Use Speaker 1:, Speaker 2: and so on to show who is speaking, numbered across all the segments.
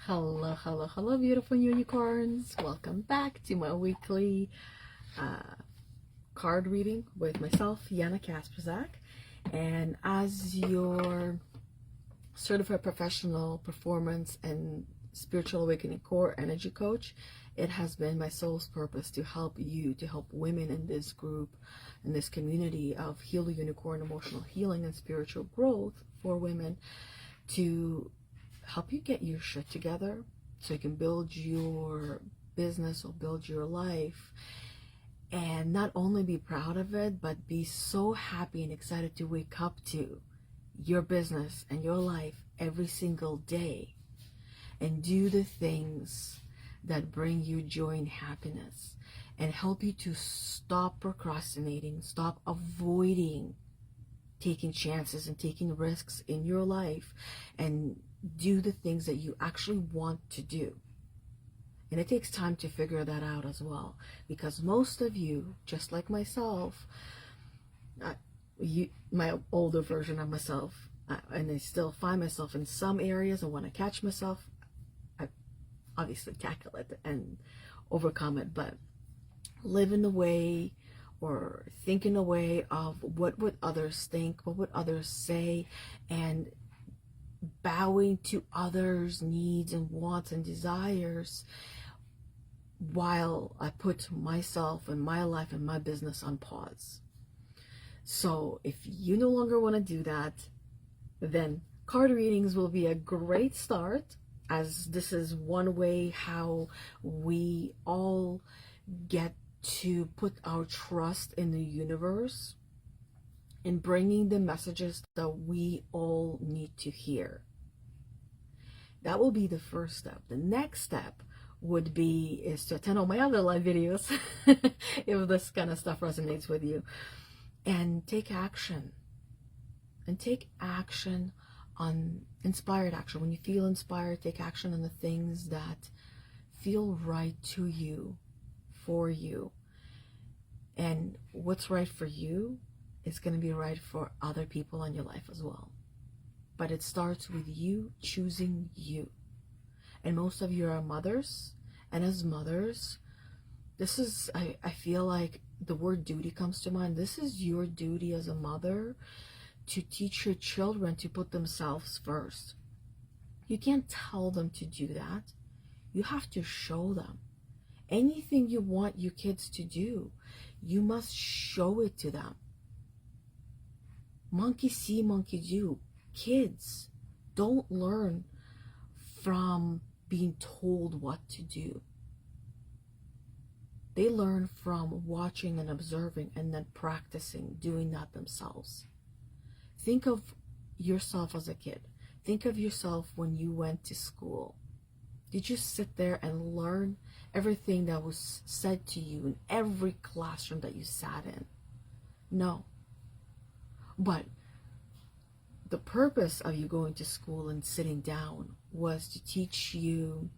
Speaker 1: Hello, hello, hello, beautiful unicorns. Welcome back to my weekly card reading with myself, Yana Kasperczak. And as your certified professional performance and spiritual awakening core energy coach, it has been my soul's purpose to help you, to help women in this group, in this community of Heal the Unicorn, emotional healing and spiritual growth for women, to help you get your shit together so you can build your business or build your life and not only be proud of it, but be so happy and excited to wake up to your business and your life every single day and do the things that bring you joy and happiness and help you to stop procrastinating, stop avoiding taking chances and taking risks in your life, and do the things that you actually want to do. And it takes time to figure that out as well, because most of you, just like myself, my older version of myself, and I still find myself in some areas, and when I catch myself, I obviously tackle it and overcome it, but live in the way or think in a way of what would others think, what would others say, and bowing to others' needs and wants and desires while I put myself and my life and my business on pause. So if you no longer want to do that, then card readings will be a great start, as this is one way how we all get to put our trust in the universe in bringing the messages that we all need to hear. That will be the first step. The next step would be to attend all my other live videos if this kind of stuff resonates with you, and take action. And take action on inspired action. When you feel inspired, take action on the things that feel right to you, for you. And what's right for you is going to be right for other people in your life as well. But it starts with you choosing you. And most of you are mothers, and as mothers, this is, I feel like the word duty comes to mind. This is your duty as a mother, to teach your children to put themselves first. You can't tell them to do that. You have to show them. Anything you want your kids to do, you must show it to them. Monkey see, monkey do. Kids don't learn from being told what to do. They learn from watching and observing and then practicing doing that themselves. Think of yourself as a kid. Think of yourself when you went to school. Did you sit there and learn everything that was said to you in every classroom that you sat in? No. But the purpose of you going to school and sitting down was to teach you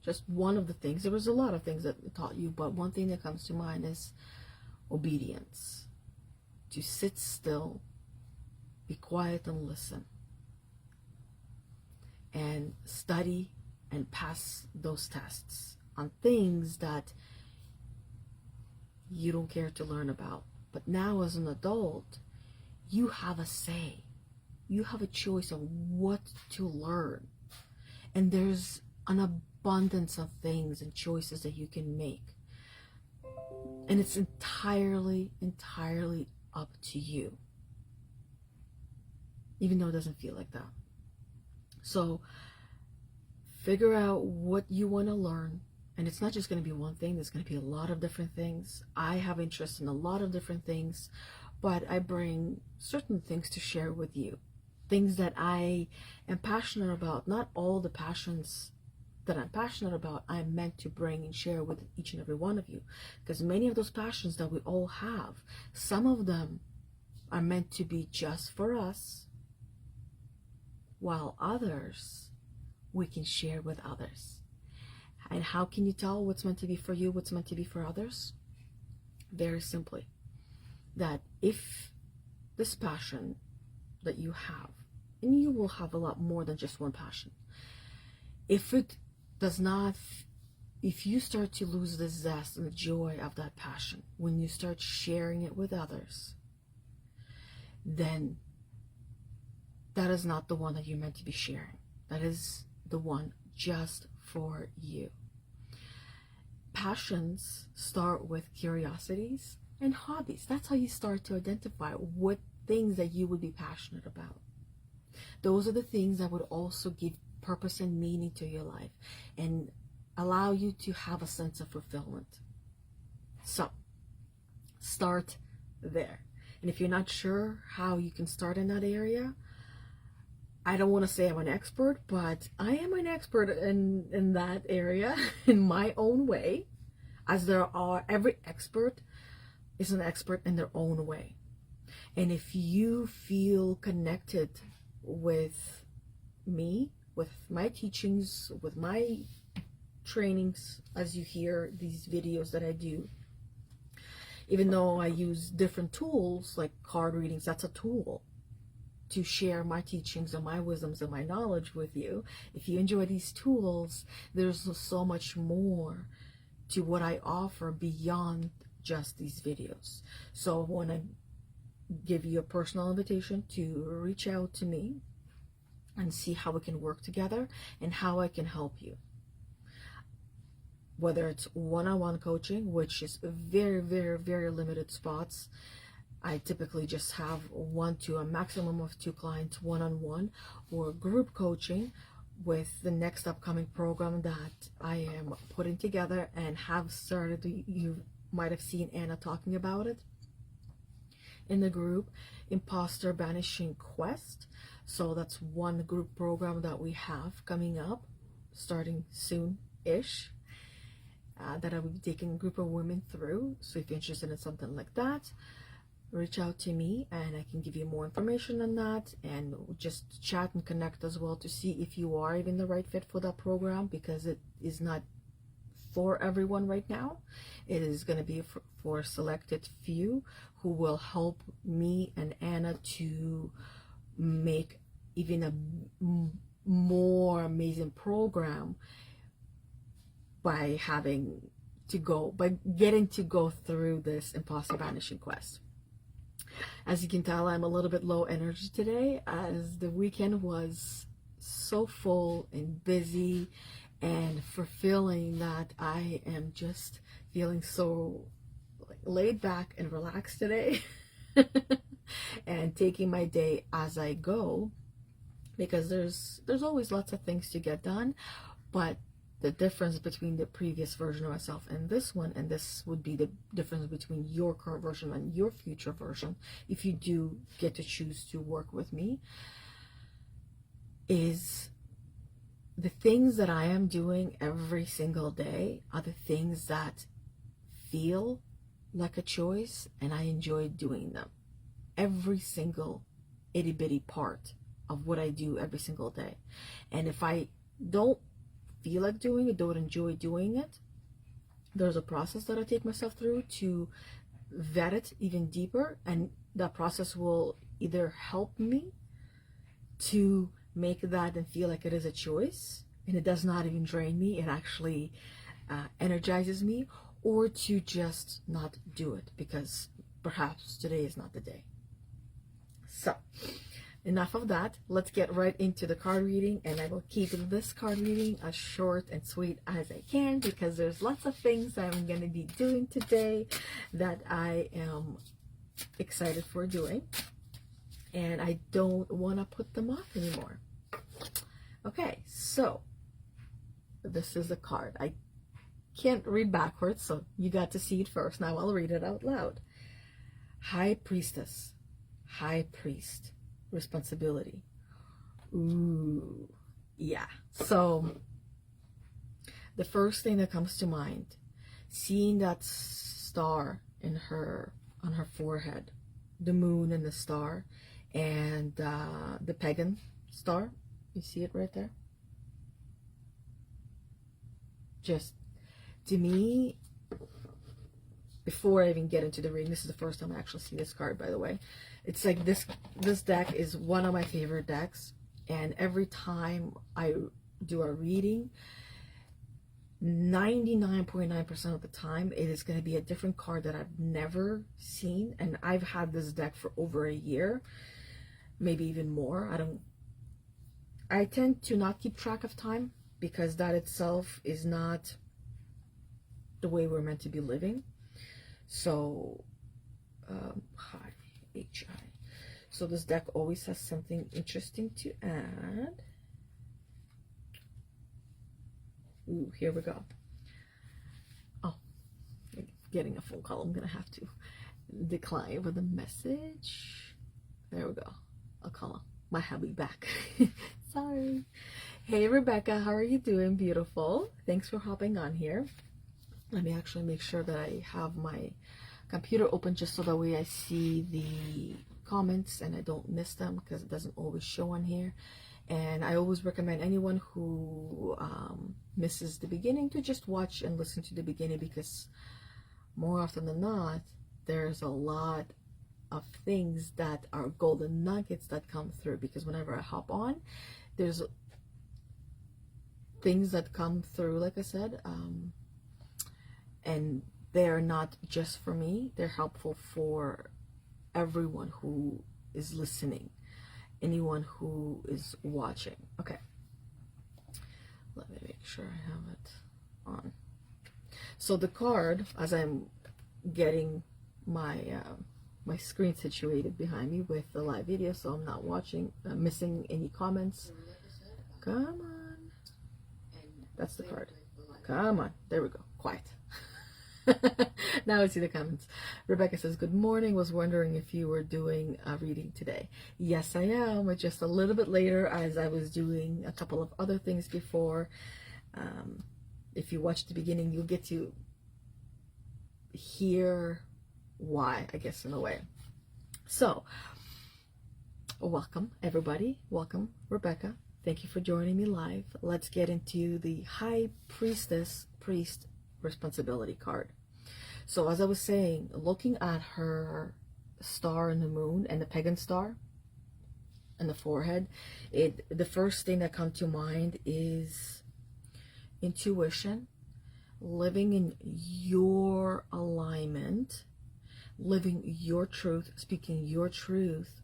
Speaker 1: just one of the things. There was a lot of things that it taught you, but one thing that comes to mind is obedience. To sit still, be quiet and listen, and study and pass those tests on things that you don't care to learn about. But now as an adult, you have a say. You have a choice of what to learn. And there's an abundance of things and choices that you can make. And it's entirely up to you. Even though it doesn't feel like that. So figure out what you want to learn. And it's not just going to be one thing. There's going to be a lot of different things. I have interest in a lot of different things, but I bring certain things to share with you. Things that I am passionate about. Not all the passions that I'm passionate about I'm meant to bring and share with each and every one of you. Because many of those passions that we all have, some of them are meant to be just for us, while others we can share with others. And how can you tell what's meant to be for you, what's meant to be for others? Very simply, that if this passion that you have, and you will have a lot more than just one passion, If it does not, if you start to lose the zest and the joy of that passion, when you start sharing it with others, then that is not the one that you're meant to be sharing. That is the one just for you. Passions start with curiosities and hobbies. That's how you start to identify what things that you would be passionate about. Those are the things that would also give purpose and meaning to your life and allow you to have a sense of fulfillment. So, start there. And if you're not sure how you can start in that area, I don't want to say I'm an expert, but I am an expert in that area in my own way, as there are, every expert is an expert in their own way. And if you feel connected with me, with my teachings, with my trainings, as you hear these videos that I do, even though I use different tools like card readings, that's a tool to share my teachings and my wisdoms and my knowledge with you. If you enjoy these tools, there's so much more to what I offer beyond just these videos. So I want to give you a personal invitation to reach out to me and see how we can work together and how I can help you. Whether it's one-on-one coaching, which is very, very, very limited spots. I typically just have 1 to a maximum of 2 clients one-on-one, or group coaching with the next upcoming program that I am putting together and have started. You might have seen Anna talking about it in the group, Imposter Banishing Quest. So that's one group program that we have coming up, starting soon-ish, that I will be taking a group of women through. So if you're interested in something like that, reach out to me and I can give you more information on that, and just chat and connect as well to see if you are even the right fit for that program, because it is not for everyone right now. It is going to be for a selected few who will help me and Anna to make even a more amazing program by getting to go through this Imposter Banishing Quest. As you can tell, I'm a little bit low energy today, as the weekend was so full and busy and fulfilling that I am just feeling so laid back and relaxed today and taking my day as I go, because there's always lots of things to get done. But the difference between the previous version of myself and this one, and this would be the difference between your current version and your future version, if you do get to choose to work with me, is the things that I am doing every single day are the things that feel like a choice, and I enjoy doing them. Every single itty bitty part of what I do every single day. And if I don't feel like doing it, don't enjoy doing it, there's a process that I take myself through to vet it even deeper, and that process will either help me to make that and feel like it is a choice and it does not even drain me, it actually energizes me, or to just not do it because perhaps today is not the day. So enough of that. Let's get right into the card reading, and I will keep this card reading as short and sweet as I can, because there's lots of things I'm going to be doing today that I am excited for doing, and I don't want to put them off anymore. Okay, so this is the card. I can't read backwards, so you got to see it first. Now I'll read it out loud. High Priestess, High Priest. Responsibility. Ooh, yeah. So the first thing that comes to mind, seeing that star in on her forehead, the moon and the star, and the pagan star. You see it right there? Just, to me, before I even get into the reading, this is the first time I actually see this card, by the way. It's like this deck is one of my favorite decks, and every time I do a reading, 99.9% of the time it is going to be a different card that I've never seen. And I've had this deck for over a year, maybe even more. I tend to not keep track of time, because that itself is not the way we're meant to be living. So hi, HI. So this deck always has something interesting to add. Ooh, here we go. Oh, getting a phone call. I'm gonna have to decline with a message. There we go. I'll call my hubby back. Sorry. Hey Rebecca, how are you doing? Beautiful. Thanks for hopping on here. Let me actually make sure that I have my computer open, just so that way I see the comments and I don't miss them, because it doesn't always show on here. And I always recommend anyone who misses the beginning to just watch and listen to the beginning, because more often than not, there's a lot of things that are golden nuggets that come through. Because whenever I hop on, there's things that come through, like I said, and they're not just for me, they're helpful for everyone who is listening, anyone who is watching. Okay, let me make sure I have it on. So the card, as I'm getting my my screen situated behind me with the live video, so I'm not missing any comments. Come on, that's the card. Come on, there we go. Quiet. Now I see the comments. Rebecca says, good morning, was wondering if you were doing a reading today. Yes, I am, but just a little bit later, as I was doing a couple of other things before. If you watch the beginning, you'll get to hear why, I guess, in a way. So welcome everybody. Welcome Rebecca. Thank you for joining me live. Let's get into the High Priestess Priest Responsibility card. So as I was saying, looking at her star and the moon and the pagan star and the forehead, the first thing that comes to mind is intuition, living in your alignment, living your truth, speaking your truth,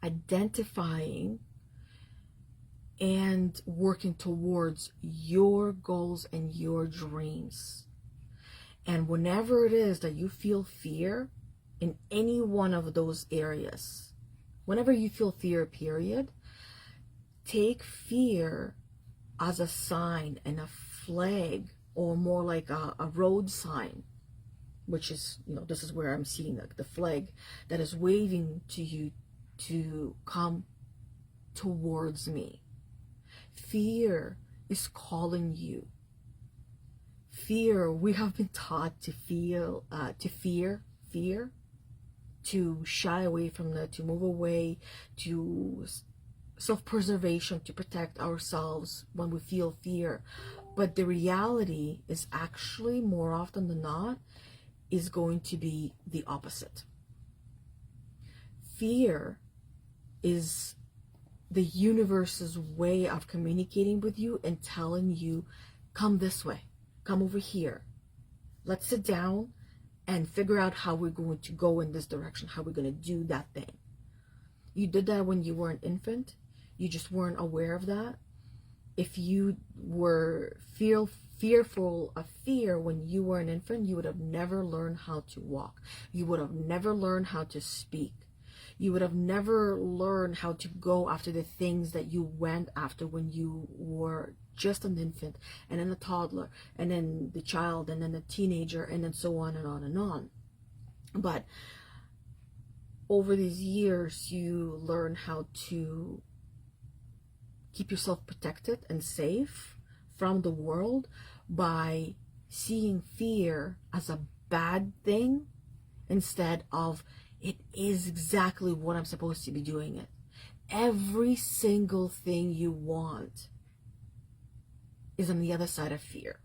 Speaker 1: identifying and working towards your goals and your dreams. And whenever it is that you feel fear in any one of those areas, whenever you feel fear, period, take fear as a sign and a flag, or more like a road sign, which is, this is where I'm seeing the flag that is waving to you to come towards me. Fear is calling you. Fear, we have been taught to fear, to shy away from that, to move away, to self-preservation, to protect ourselves when we feel fear. But the reality is actually, more often than not, is going to be the opposite. Fear is the universe's way of communicating with you and telling you, come this way, come over here. Let's sit down and figure out how we're going to go in this direction, how we're going to do that thing. You did that when you were an infant. You just weren't aware of that. If you were fearful of fear when you were an infant, you would have never learned how to walk. You would have never learned how to speak. You would have never learned how to go after the things that you went after when you were just an infant, and then a toddler, and then the child, and then a teenager, and then so on and on and on. But over these years, you learn how to keep yourself protected and safe from the world by seeing fear as a bad thing instead of, it is exactly what I'm supposed to be doing it. Every single thing you want is on the other side of fear.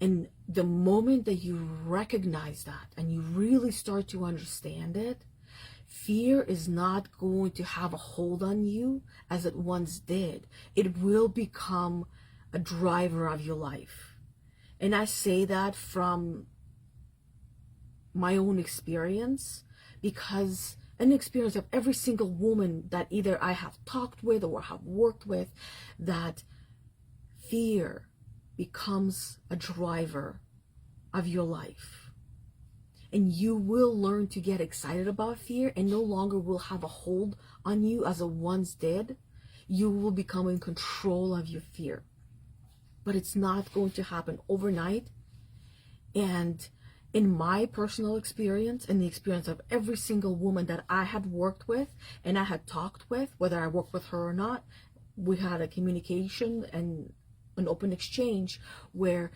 Speaker 1: And the moment that you recognize that and you really start to understand it, Fear is not going to have a hold on you as it once did. It will become a driver of your life. And I say that from my own experience, because an experience of every single woman that either I have talked with or have worked with, that fear becomes a driver of your life. And you will learn to get excited about fear and no longer will have a hold on you as it once did. You will become in control of your fear. But it's not going to happen overnight. And in my personal experience, and the experience of every single woman that I had worked with and I had talked with, whether I worked with her or not, we had a communication and an open exchange where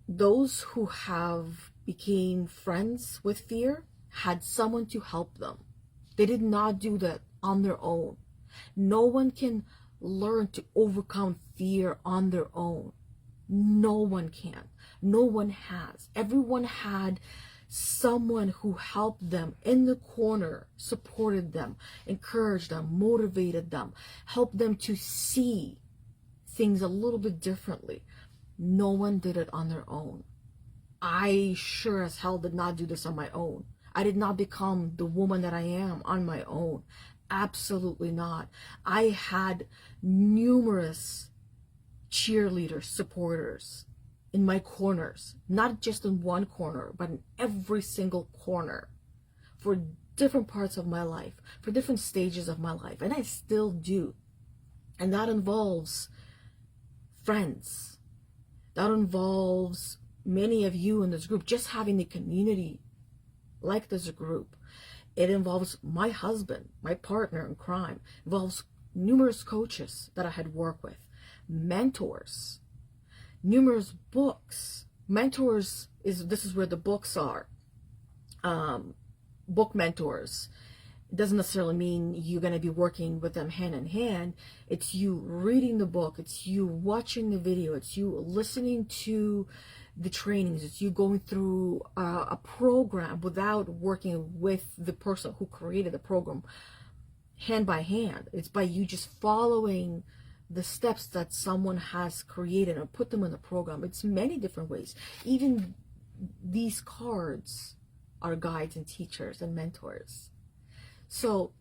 Speaker 1: those who have became friends with fear had someone to help them. They did not do that on their own. No one can learn to overcome fear on their own. No one can. No one has. Everyone had someone who helped them in the corner, supported them, encouraged them, motivated them, helped them to see things a little bit differently. No one did it on their own. I sure as hell did not do this on my own. I did not become the woman that I am on my own. Absolutely not. I had numerous cheerleaders, supporters in my corners, not just in one corner, but in every single corner for different parts of my life, for different stages of my life, and I still do. And that involves friends. That involves many of you in this group, just having a community like this group. It involves my husband, my partner in crime. It involves numerous coaches that I had worked with, mentors, numerous books. Mentors this is where the books are. Book mentors. It doesn't necessarily mean you're going to be working with them hand in hand. It's you reading the book. It's you watching the video. It's you listening to the trainings. It's you going through a program without working with the person who created the program hand by hand. It's by you just following the steps that someone has created and put them in the program. It's many different ways. Even these cards are guides and teachers and mentors. So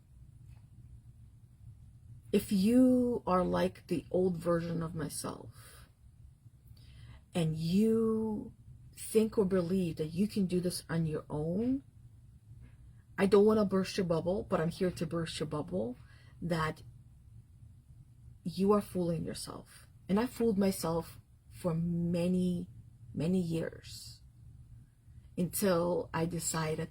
Speaker 1: if you are like the old version of myself and you think or believe that you can do this on your own, I don't want to burst your bubble, but I'm here to burst your bubble, that you are fooling yourself. And I fooled myself for many, many years until I decided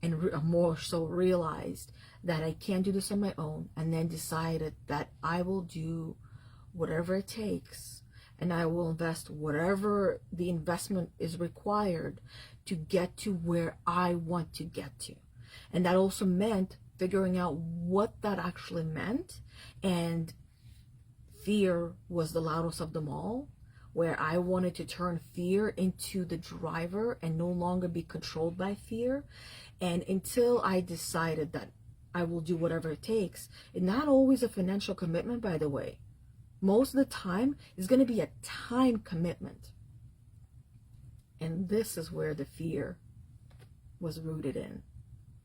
Speaker 1: and more so realized that I can't do this on my own, and then decided that I will do whatever it takes and I will invest whatever the investment is required to get to where I want to get to. And that also meant figuring out what that actually meant, and fear was the loudest of them all, where I wanted to turn fear into the driver and no longer be controlled by fear. And until I decided that I will do whatever it takes, and not always a financial commitment, by the way. Most of the time, it's going to be a time commitment. And this is where the fear was rooted in,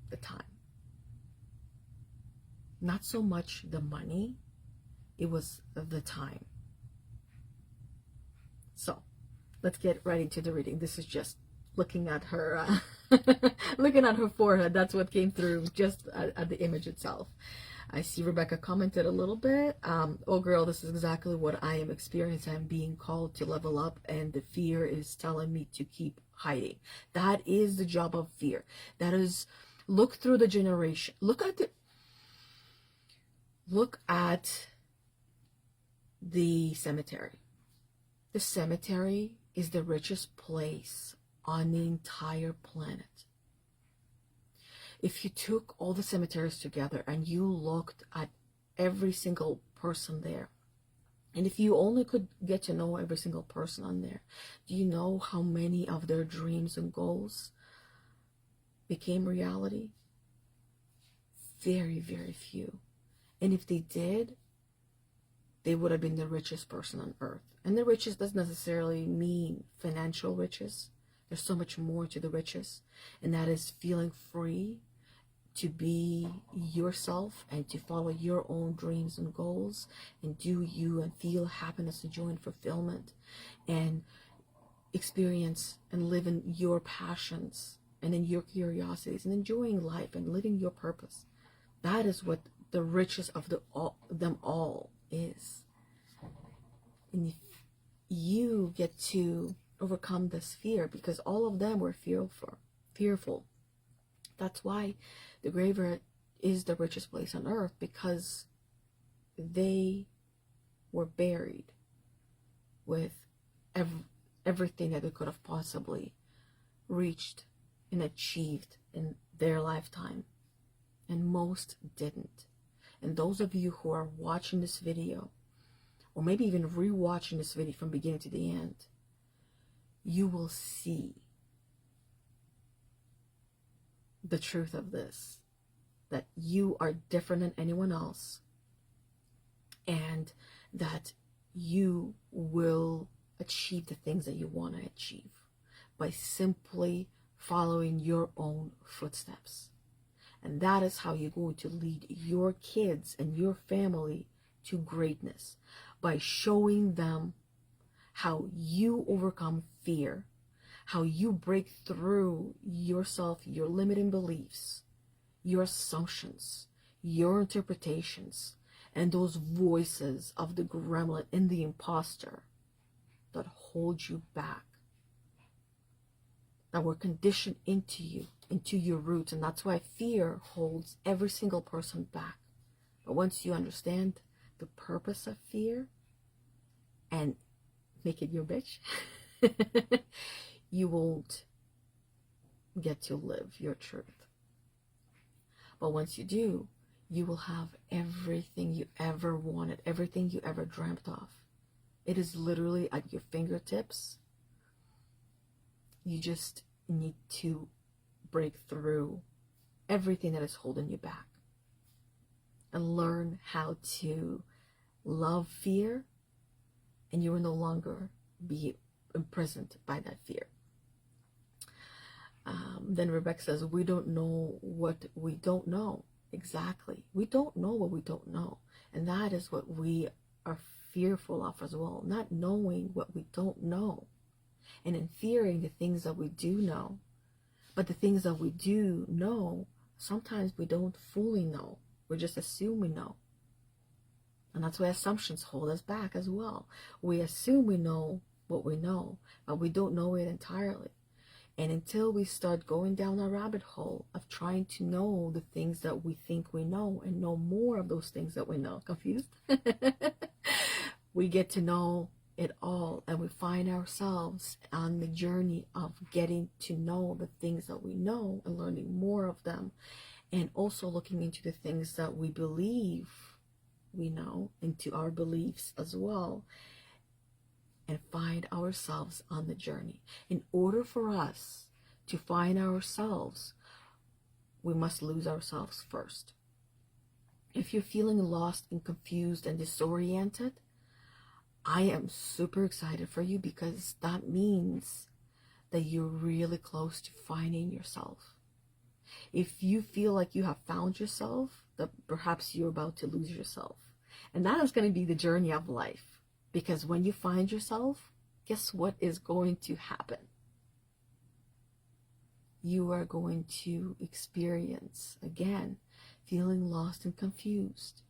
Speaker 1: the time. Not so much the money, it was the time. So, let's get right into the reading. This is just looking at her looking at her forehead. That's what came through just at the image itself. I see Rebecca commented a little bit. Oh girl, this is exactly what I am experiencing. I'm being called to level up, and the fear is telling me to keep hiding. That is the job of fear. That is, look through the generation. Look at the cemetery. The cemetery is the richest place on the entire planet. If you took all the cemeteries together and you looked at every single person there, and if you only could get to know every single person on there, do you know how many of their dreams and goals became reality? very, very few. And if they did, they would have been the richest person on earth. And the riches doesn't necessarily mean financial riches. There's so much more to the riches, and that is feeling free to be yourself and to follow your own dreams and goals and do you and feel happiness and joy and fulfillment and experience and live in your passions and in your curiosities and enjoying life and living your purpose. That is what the richest of them all is. And if you get to overcome this fear, because all of them were fearful. That's why the graveyard is the richest place on earth, because they were buried with everything that they could have possibly reached and achieved in their lifetime, and most didn't. And those of you who are watching this video, or maybe even re-watching this video from beginning to the end, you will see the truth of this, that you are different than anyone else, and that you will achieve the things that you want to achieve by simply following your own footsteps. And that is how you're going to lead your kids and your family to greatness, by showing them how you overcome fear, how you break through yourself, your limiting beliefs, your assumptions, your interpretations, and those voices of the gremlin and the imposter that hold you back, that were conditioned into you, into your roots. And that's why fear holds every single person back. But once you understand the purpose of fear and make it your bitch, you won't get to live your truth. But once you do, you will have everything you ever wanted, everything you ever dreamt of. It is literally at your fingertips. You just need to break through everything that is holding you back and learn how to love fear, and you will no longer be imprisoned by that fear. Then Rebecca says, we don't know what we don't know. Exactly. We don't know what we don't know. And that is what we are fearful of as well. Not knowing what we don't know. And in fearing the things that we do know. But the things that we do know, sometimes we don't fully know. We just assume we know. And that's why assumptions hold us back as well. We assume we know what we know, but we don't know it entirely. And until we start going down a rabbit hole of trying to know the things that we think we know and know more of those things that we know, confused? We get to know it all, and we find ourselves on the journey of getting to know the things that we know and learning more of them, and also looking into the things that we believe we know, into our beliefs as well, and find ourselves on the journey. In order for us to find ourselves, we must lose ourselves first. If you're feeling lost and confused and disoriented, I am super excited for you, because that means that you're really close to finding yourself. If you feel like you have found yourself, that perhaps you're about to lose yourself. And that is going to be the journey of life. Because when you find yourself, guess what is going to happen? You are going to experience, again, feeling lost and confused.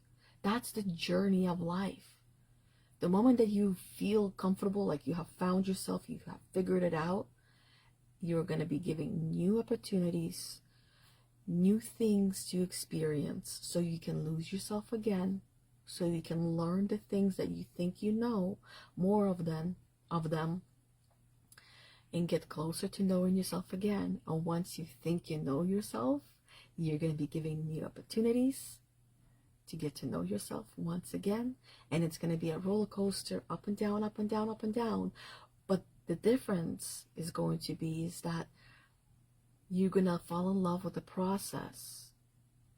Speaker 1: That's the journey of life. The moment that you feel comfortable, like you have found yourself, you have figured it out, you're going to be giving new opportunities, new things to experience, so you can lose yourself again, so you can learn the things that you think you know, more of them, and get closer to knowing yourself again. And once you think you know yourself, you're going to be giving new opportunities to get to know yourself once again. And it's going to be a roller coaster, up and down, up and down, up and down. But the difference is going to be is that you're going to fall in love with the process.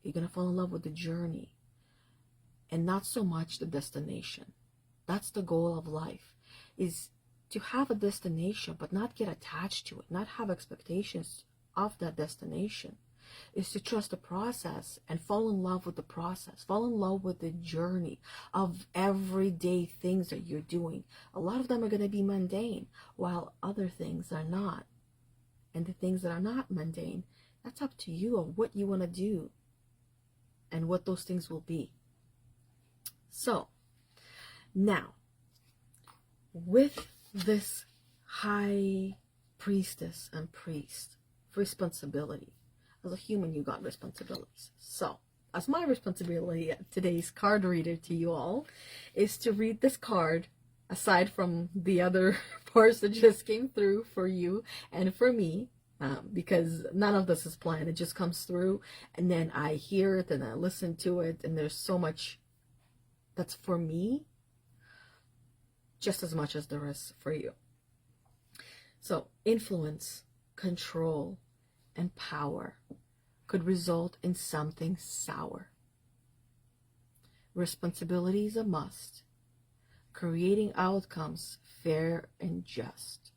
Speaker 1: You're going to fall in love with the journey and not so much the destination. That's the goal of life, is to have a destination but not get attached to it, not have expectations of that destination. Is to trust the process and fall in love with the process, fall in love with the journey of everyday things that you're doing. A lot of them are going to be mundane, while other things are not. And the things that are not mundane, that's up to you of what you want to do and what those things will be. So, now, with this High Priestess and Priest, responsibility. As a human, you got responsibilities. So, as my responsibility, today's card reader to you all, is to read this card, aside from the other parts that just came through for you and for me, because none of this is planned. It just comes through, and then I hear it, and I listen to it, and there's so much that's for me, just as much as there is for you. So, influence, control, and power could result in something sour. Responsibility is a must. Creating outcomes fair and just.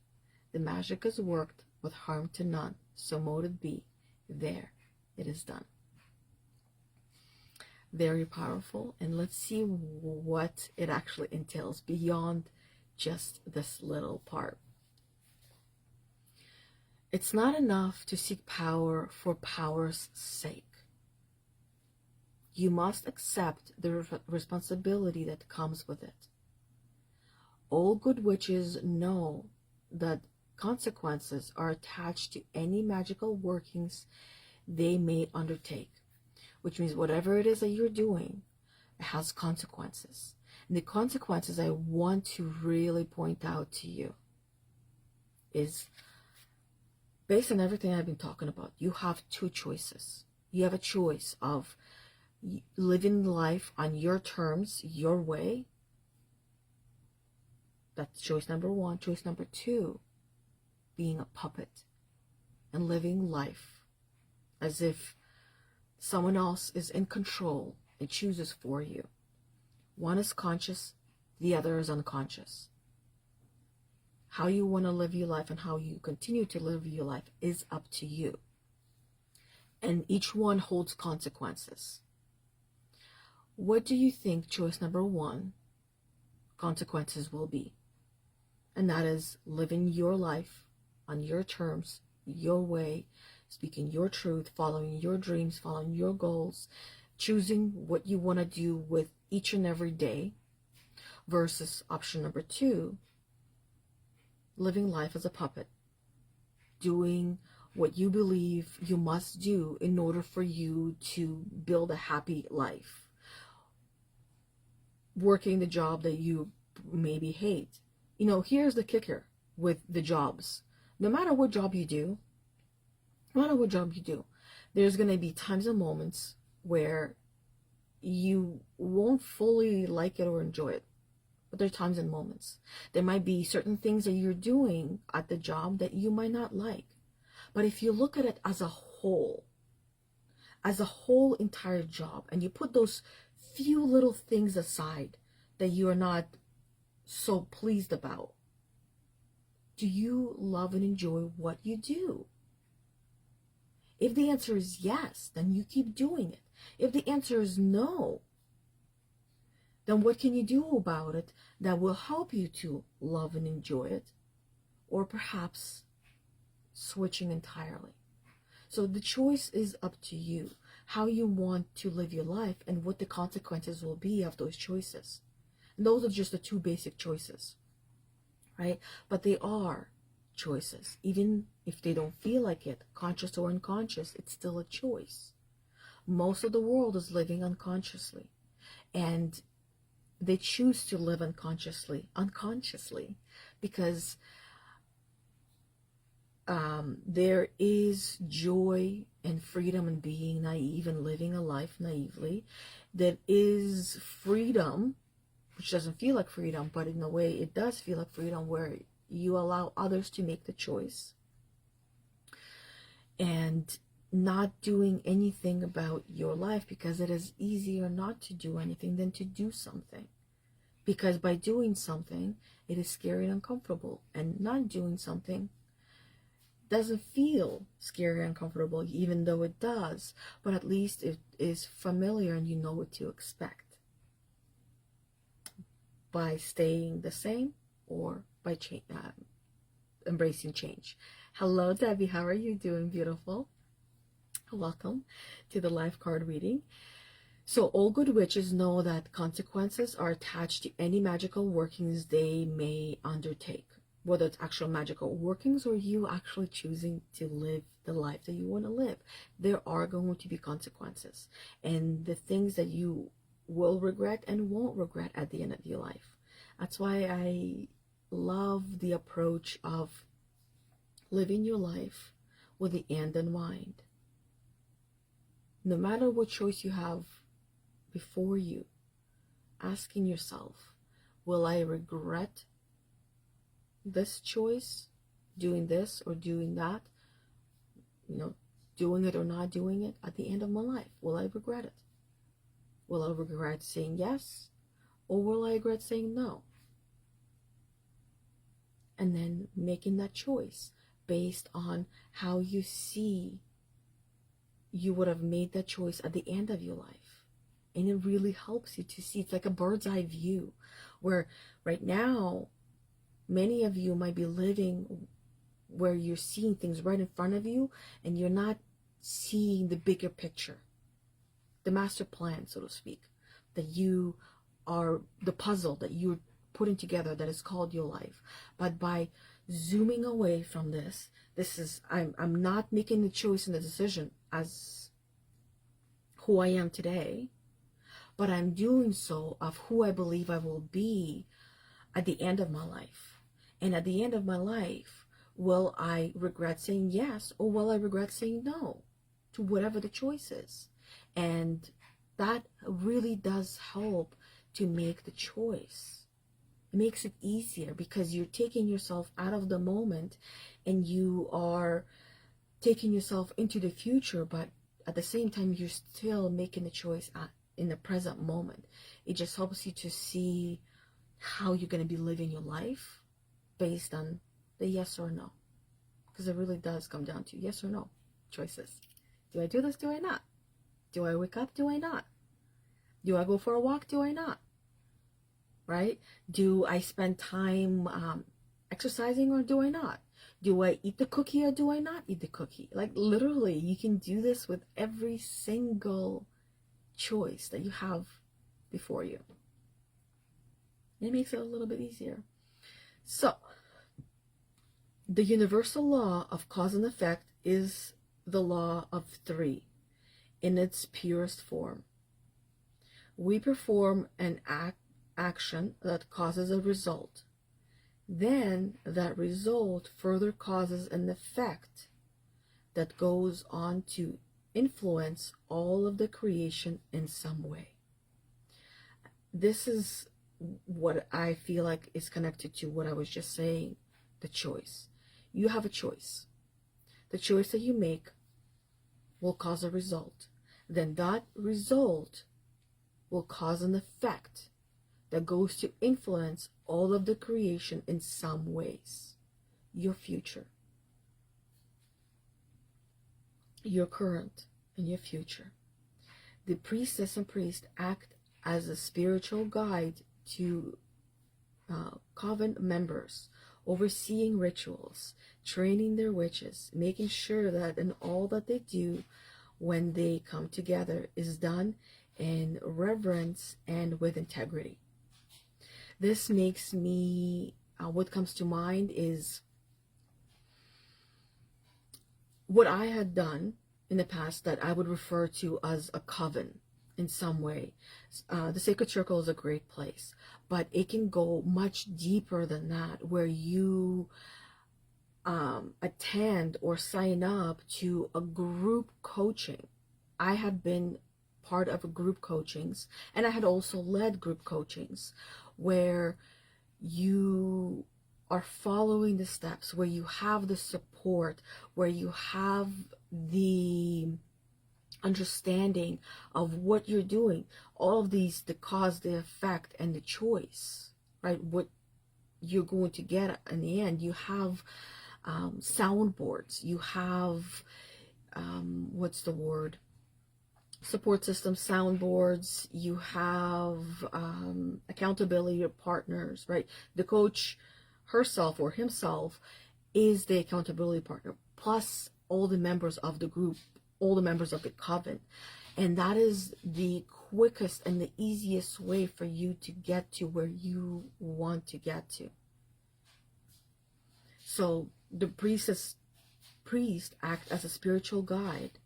Speaker 1: The magic is worked with harm to none, so mote it be. There, it is done. Very powerful, and let's see what it actually entails beyond just this little part. It's not enough to seek power for power's sake. You must accept the responsibility that comes with it. All good witches know that consequences are attached to any magical workings they may undertake, which means whatever it is that you're doing, it has consequences. And the consequences I want to really point out to you is, based on everything I've been talking about, you have two choices. You have a choice of living life on your terms, your way. That's choice number one. Choice number two, being a puppet and living life as if someone else is in control and chooses for you. One is conscious, the other is unconscious. How you want to live your life and how you continue to live your life is up to you. And each one holds consequences. What do you think choice number one consequences will be? And that is living your life on your terms, your way, speaking your truth, following your dreams, following your goals, choosing what you want to do with each and every day, versus option number two, living life as a puppet, doing what you believe you must do in order for you to build a happy life, working the job that you maybe hate. You know, here's the kicker with the jobs. No matter what job you do, there's going to be times and moments where you won't fully like it or enjoy it. But there are times and moments. There might be certain things that you're doing at the job that you might not like. But if you look at it as a whole entire job, and you put those few little things aside that you are not so pleased about, do you love and enjoy what you do? If the answer is yes, then you keep doing it. If the answer is no, then what can you do about it that will help you to love and enjoy it? Or perhaps switching entirely. So the choice is up to you, how you want to live your life and what the consequences will be of those choices. And those are just the two basic choices, right? But they are choices. Even if they don't feel like it, conscious or unconscious, it's still a choice. Most of the world is living unconsciously. And they choose to live unconsciously, because there is joy and freedom in being naive and living a life naively. That is freedom, which doesn't feel like freedom, but in a way it does feel like freedom, where you allow others to make the choice. And not doing anything about your life, because it is easier not to do anything than to do something. Because by doing something, it is scary and uncomfortable, and not doing something doesn't feel scary and uncomfortable, even though it does, but at least it is familiar and you know what to expect by staying the same or by embracing change. Hello, Debbie. How are you doing, beautiful? Welcome to the life card reading. So all good witches know that consequences are attached to any magical workings they may undertake, whether it's actual magical workings or you actually choosing to live the life that you want to live. There are going to be consequences, and the things that you will regret and won't regret at the end of your life. That's why I love the approach of living your life with the end in mind. No matter what choice you have before you, asking yourself, will I regret this choice, doing this or doing that, doing it or not doing it at the end of my life? Will I regret it? Will I regret saying yes, or will I regret saying no? And then making that choice based on how you see you would have made that choice at the end of your life. And it really helps you to see. It's like a bird's eye view, where right now many of you might be living where you're seeing things right in front of you and you're not seeing the bigger picture, the master plan, so to speak, that you are the puzzle that you're putting together that is called your life. But by zooming away from this is, I'm not making the choice and the decision as who I am today, but I'm doing so of who I believe I will be at the end of my life. And at the end of my life, will I regret saying yes, or will I regret saying no to whatever the choice is? And that really does help to make the choice. It makes it easier because you're taking yourself out of the moment and you are taking yourself into the future, but at the same time you're still making the choice in the present moment. It just helps you to see how you're going to be living your life based on the yes or no, because it really does come down to yes or no choices. Do I do this? Do I not? Do I wake up? Do I not? Do I go for a walk? Do I not? Right? Do I spend time exercising, or do I not? Do I eat the cookie, or do I not eat the cookie? Like literally, you can do this with every single choice that you have before you. It makes it a little bit easier. So, the universal law of cause and effect is the law of three in its purest form. We perform an action that causes a result. Then that result further causes an effect that goes on to influence all of the creation in some way. This is what I feel like is connected to what I was just saying, the choice. You have a choice. The choice that you make will cause a result. Then that result will cause an effect that goes to influence all of the creation in some ways. Your future, your current, and your future. The priestess and priest act as a spiritual guide to coven members, overseeing rituals, training their witches, making sure that in all that they do when they come together is done in reverence and with integrity. This makes me, what comes to mind is what I had done in the past that I would refer to as a coven in some way. The Sacred Circle is a great place, but it can go much deeper than that, where you attend or sign up to a group coaching. I had been part of a group coachings, and I had also led group coachings where you are following the steps, where you have the support, where you have the understanding of what you're doing, all of these, the cause, the effect, and the choice, right? What you're going to get in the end. You have soundboards, you have what's the word, support system, soundboards, you have accountability partners, right? The coach herself or himself is the accountability partner, plus all the members of the group, all the members of the coven. And that is the quickest and the easiest way for you to get to where you want to get to. So the priest act as a spiritual guide,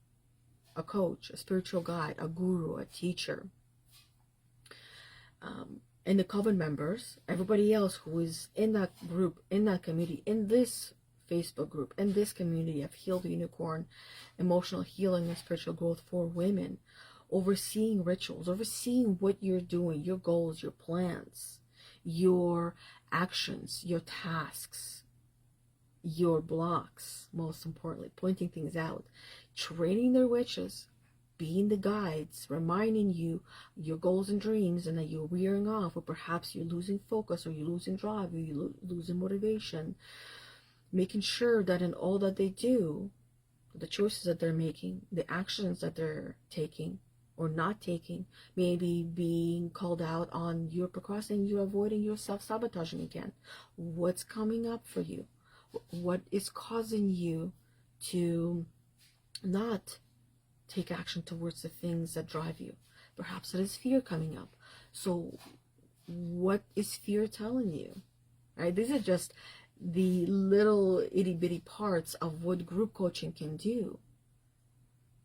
Speaker 1: a coach, a spiritual guide, a guru, a teacher. And the coven members, everybody else who is in that group, in that community, in this Facebook group, in this community of Healed Unicorn, emotional healing and spiritual growth for women, overseeing rituals, overseeing what you're doing, your goals, your plans, your actions, your tasks, your blocks, most importantly, pointing things out, training their witches, being the guides, reminding you your goals and dreams, and that you're wearing off, or perhaps you're losing focus, or you're losing drive, or you're losing motivation, making sure that in all that they do, the choices that they're making, the actions that they're taking or not taking, maybe being called out on your procrastinating, you're avoiding, you're self-sabotaging again. What's coming up for you? What is causing you to not take action towards the things that drive you? Perhaps it is fear coming up. So what is fear telling you? Right? These are just the little itty bitty parts of what group coaching can do.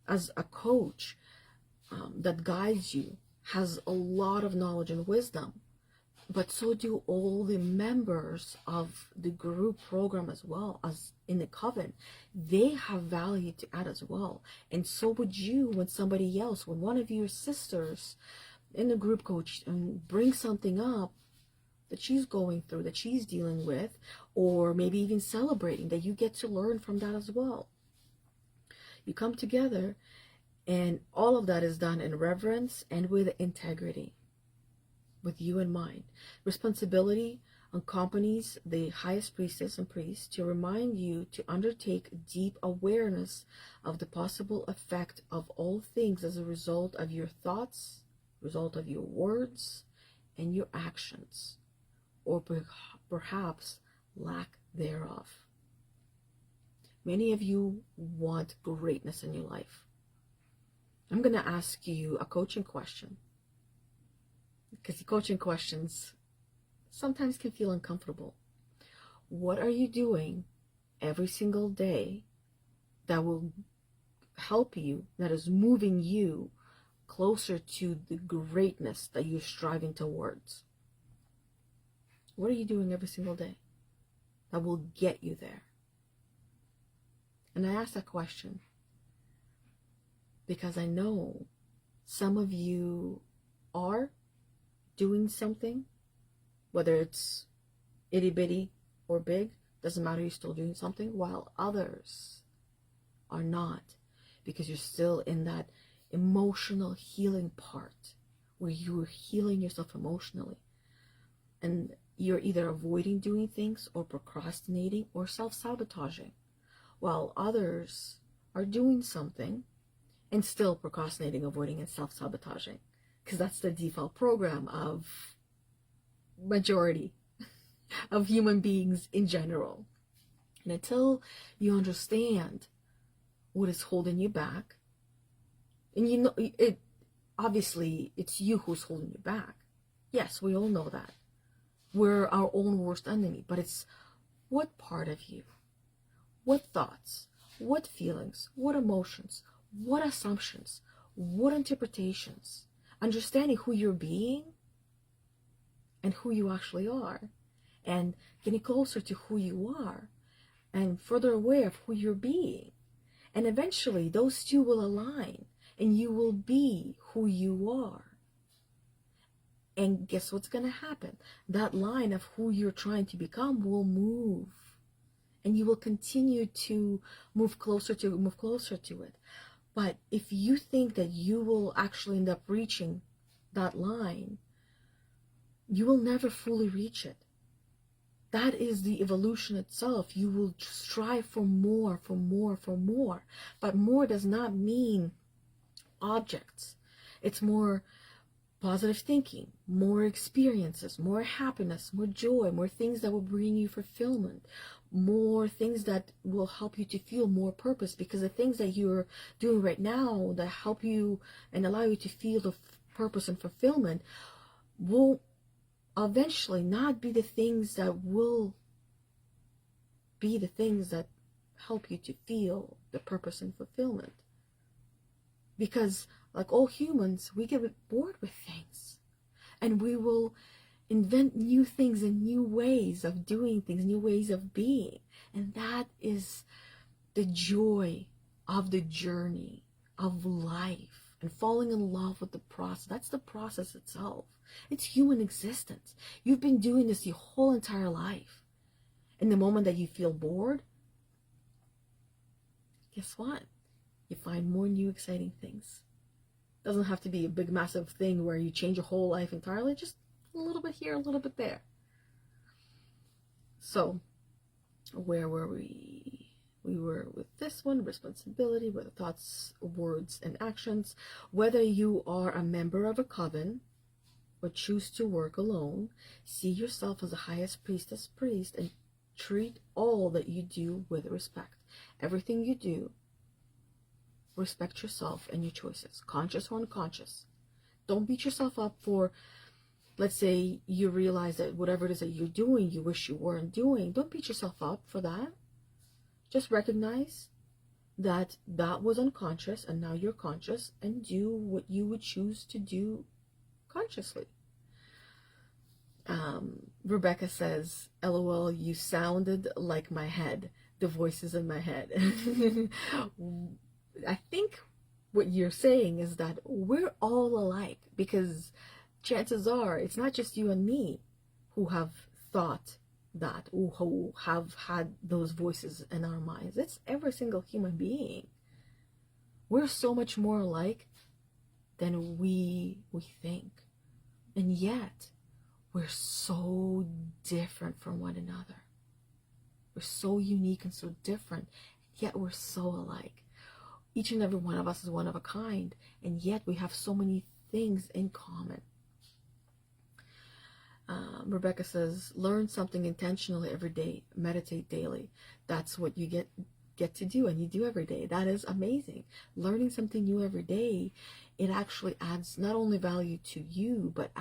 Speaker 1: As a coach that guides you, has a lot of knowledge and wisdom, but so do all the members of the group program as well, as in the coven. They have value to add as well. And so would you when somebody else, when one of your sisters in the group coach brings something up that she's going through, that she's dealing with, or maybe even celebrating, that you get to learn from that as well. You come together, and all of that is done in reverence and with integrity, with you in mind. Responsibility accompanies the highest priestess and priest to remind you to undertake deep awareness of the possible effect of all things as a result of your thoughts, result of your words, and your actions, or perhaps lack thereof. Many of you want greatness in your life. I'm going to ask you a coaching question, because the coaching questions sometimes can feel uncomfortable. What are you doing every single day that will help you, that is moving you closer to the greatness that you're striving towards? What are you doing every single day that will get you there? And I ask that question because I know some of you are doing something, whether it's itty bitty or big, doesn't matter, you're still doing something, while others are not, because you're still in that emotional healing part where you're healing yourself emotionally, and you're either avoiding doing things or procrastinating or self-sabotaging, while others are doing something and still procrastinating, avoiding, and self-sabotaging, because that's the default program of majority of human beings in general. And until you understand what is holding you back, and you know it, obviously it's you who's holding you back. Yes, we all know that. We're our own worst enemy, but it's what part of you, what thoughts, what feelings, what emotions, what assumptions, what interpretations, understanding who you're being and who you actually are, and getting closer to who you are and further aware of who you're being. And eventually those two will align and you will be who you are. And guess what's going to happen? That line of who you're trying to become will move. and you will continue to move closer to it. But if you think that you will actually end up reaching that line, you will never fully reach it. That is the evolution itself. You will strive for more, for more, for more. But more does not mean objects. It's more positive thinking, more experiences, more happiness, more joy, more things that will bring you fulfillment, more things that will help you to feel more purpose, because the things that you're doing right now that help you and allow you to feel the purpose and fulfillment will eventually not be the things that will be the things that help you to feel the purpose and fulfillment. Because like all humans, we get bored with things, and we will invent new things and new ways of doing things, new ways of being. And that is the joy of the journey of life, and falling in love with the process. That's the process itself. It's human existence. You've been doing this your whole entire life. And the moment that you feel bored, guess what? You find more new exciting things. Doesn't have to be a big massive thing where you change your whole life entirely, just a little bit here, a little bit there. So where were we? We were with this one, responsibility, where the thoughts, words, and actions. Whether you are a member of a coven or choose to work alone, see yourself as the highest priestess, priest, and treat all that you do with respect. Everything you do, respect yourself and your choices, conscious or unconscious. Don't beat yourself up for, let's say you realize that whatever it is that you're doing, you wish you weren't doing. Don't beat yourself up for that. Just recognize that that was unconscious and now you're conscious, and do what you would choose to do consciously. Rebecca says, LOL, you sounded like my head, the voices in my head. I think what you're saying is that we're all alike, because chances are it's not just you and me who have thought that, who have had those voices in our minds. It's every single human being. We're so much more alike than we think. And yet, we're so different from one another. We're so unique and so different, yet we're so alike. Each and every one of us is one of a kind, and yet we have so many things in common. Rebecca says, learn something intentionally every day, meditate daily. That's what you get to do, and you do every day. That is amazing. Learning something new every day, it actually adds not only value to you, but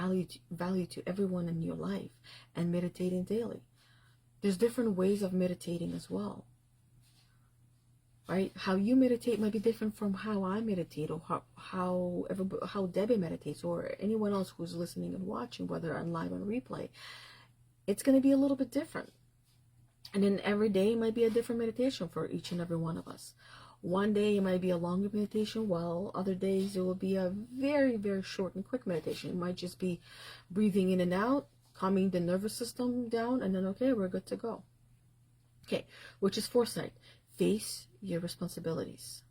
Speaker 1: value to everyone in your life. And meditating daily. There's different ways of meditating as well. Right? How you meditate might be different from how I meditate, or how Debbie meditates, or anyone else who's listening and watching, whether on live or replay. It's going to be a little bit different. And then every day might be a different meditation for each and every one of us. One day it might be a longer meditation, while other days it will be a very, very short and quick meditation. It might just be breathing in and out, calming the nervous system down, and then, okay, we're good to go. Okay, which is foresight. Face your responsibilities.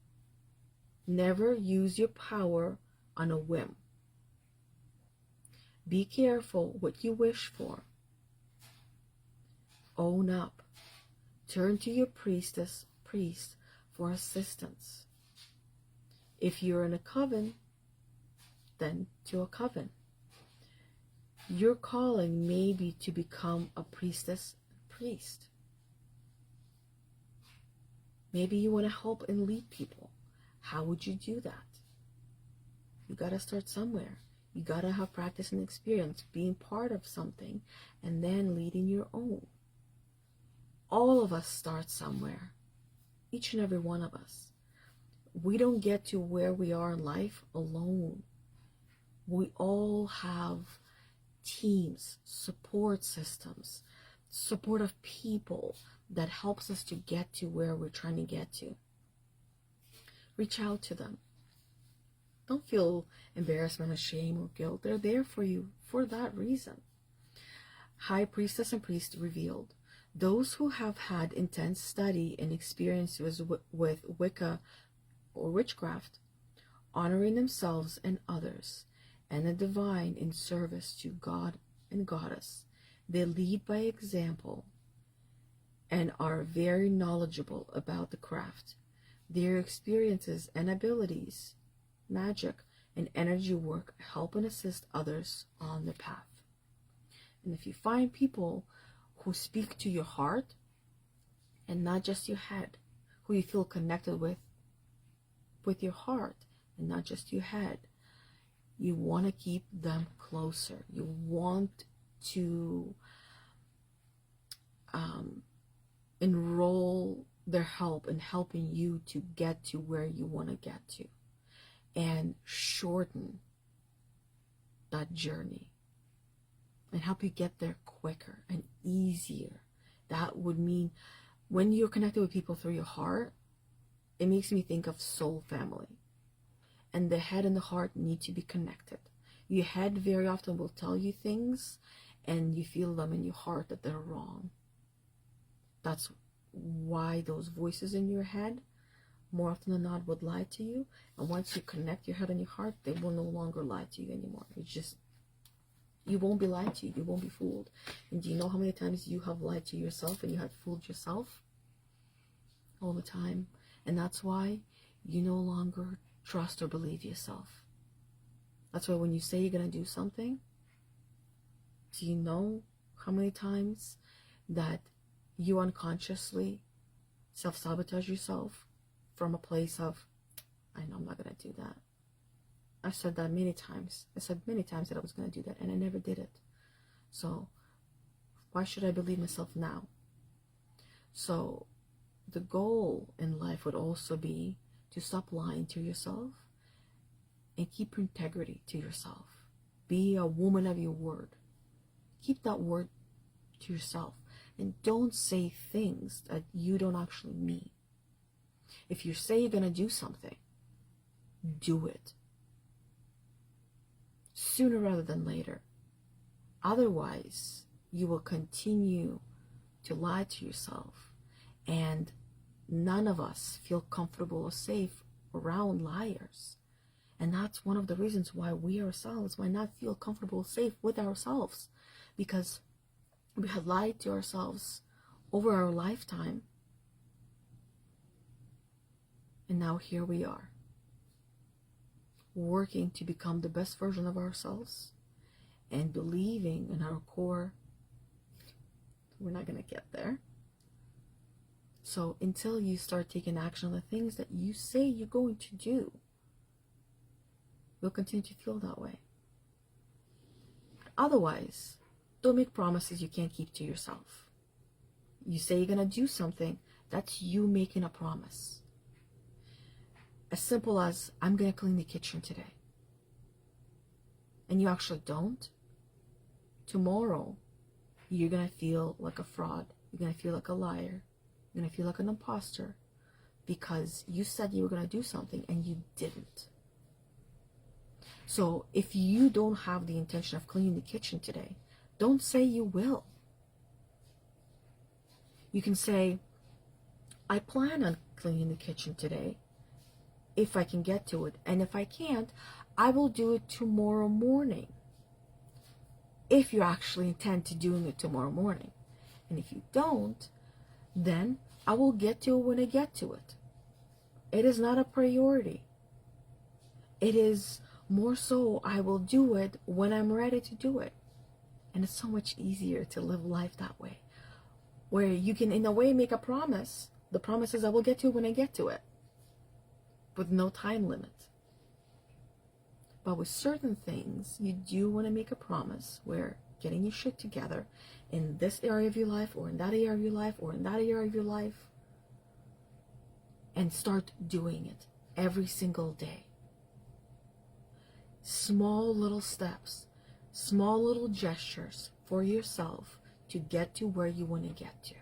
Speaker 1: Never use your power on a whim. Be careful what you wish for. Own up. Turn to your priest for assistance. If you're in a coven, then to a coven. Your calling may be to become a priest. Maybe you want to help and lead people. How would you do that? You got to start somewhere. You got to have practice and experience being part of something, and then leading your own. All of us start somewhere. Each and every one of us. We don't get to where we are in life alone. We all have teams, support systems, supportive people that helps us to get to where we're trying to get to. Reach out to them. Don't feel embarrassment or shame or guilt. They're there for you for that reason. High Priestess and Priest revealed. Those who have had intense study and experiences with Wicca or witchcraft, honoring themselves and others, and the divine in service to God and Goddess, they lead by example and are very knowledgeable about the craft. Their experiences and abilities, magic, and energy work help and assist others on the path. And if you find people who speak to your heart and not just your head, who you feel connected with your heart and not just your head, you want to keep them closer. You want to enroll their help in helping you to get to where you want to get to, and shorten that journey and help you get there quicker and easier. That would mean when you're connected with people through your heart, it makes me think of soul family. And the head and the heart need to be connected. Your head very often will tell you things and you feel them in your heart that they're wrong. That's why those voices in your head more often than not would lie to you. And once you connect your head and your heart, they will no longer lie to you anymore. It's just, you won't be lied to. You won't be fooled. And do you know how many times you have lied to yourself and you have fooled yourself? All the time. And that's why you no longer trust or believe yourself. That's why when you say you're going to do something, do you know how many times that you unconsciously self-sabotage yourself from a place of, I know I'm not going to do that. I said that many times. I said many times that I was going to do that, and I never did it. So why should I believe myself now? So the goal in life would also be to stop lying to yourself and keep integrity to yourself. Be a woman of your word. Keep that word to yourself. And don't say things that you don't actually mean. If you say you're going to do something, do it. Sooner rather than later. Otherwise, you will continue to lie to yourself. And none of us feel comfortable or safe around liars. And that's one of the reasons why we ourselves might not feel comfortable or safe with ourselves. Because we had lied to ourselves over our lifetime. And now here we are, working to become the best version of ourselves and believing in our core we're not going to get there. So until you start taking action on the things that you say you're going to do, you'll continue to feel that way. Otherwise, don't make promises you can't keep to yourself. You say you're going to do something, that's you making a promise. As simple as, I'm going to clean the kitchen today. And you actually don't. Tomorrow, you're going to feel like a fraud. You're going to feel like a liar. You're going to feel like an imposter. Because you said you were going to do something and you didn't. So if you don't have the intention of cleaning the kitchen today, don't say you will. You can say, I plan on cleaning the kitchen today if I can get to it. And if I can't, I will do it tomorrow morning. If you actually intend to doing it tomorrow morning. And if you don't, then I will get to it when I get to it. It is not a priority. It is more so I will do it when I'm ready to do it. And it's so much easier to live life that way. Where you can, in a way, make a promise. The promise is I will get to it when I get to it. With no time limit. But with certain things, you do want to make a promise where getting your shit together in this area of your life, or in that area of your life, or in that area of your life, and start doing it every single day. Small little steps, small little gestures for yourself to get to where you want to get to.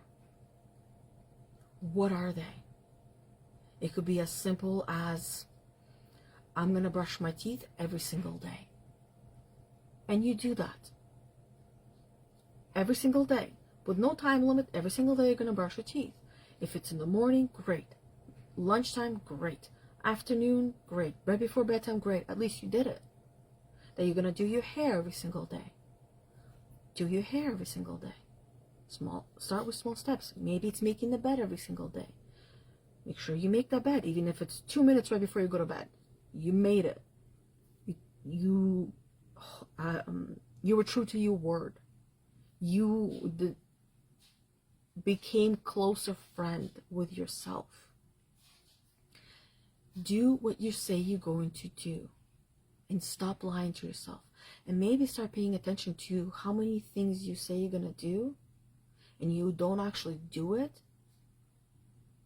Speaker 1: What are they? It could be as simple as, I'm going to brush my teeth every single day. And you do that. Every single day. with no time limit. Every single day you're going to brush your teeth. If it's in the morning, great. Lunchtime, great. Afternoon, great. Right before bedtime, great. At least you did it. That you're going to do your hair every single day. Do your hair every single day. Start with small steps. Maybe it's making the bed every single day. Make sure you make the bed, even if it's 2 minutes right before you go to bed. You made it. You were true to your word. You became closer friend with yourself. Do what you say you're going to do, and stop lying to yourself. And maybe start paying attention to how many things you say you're going to do, and you don't actually do it.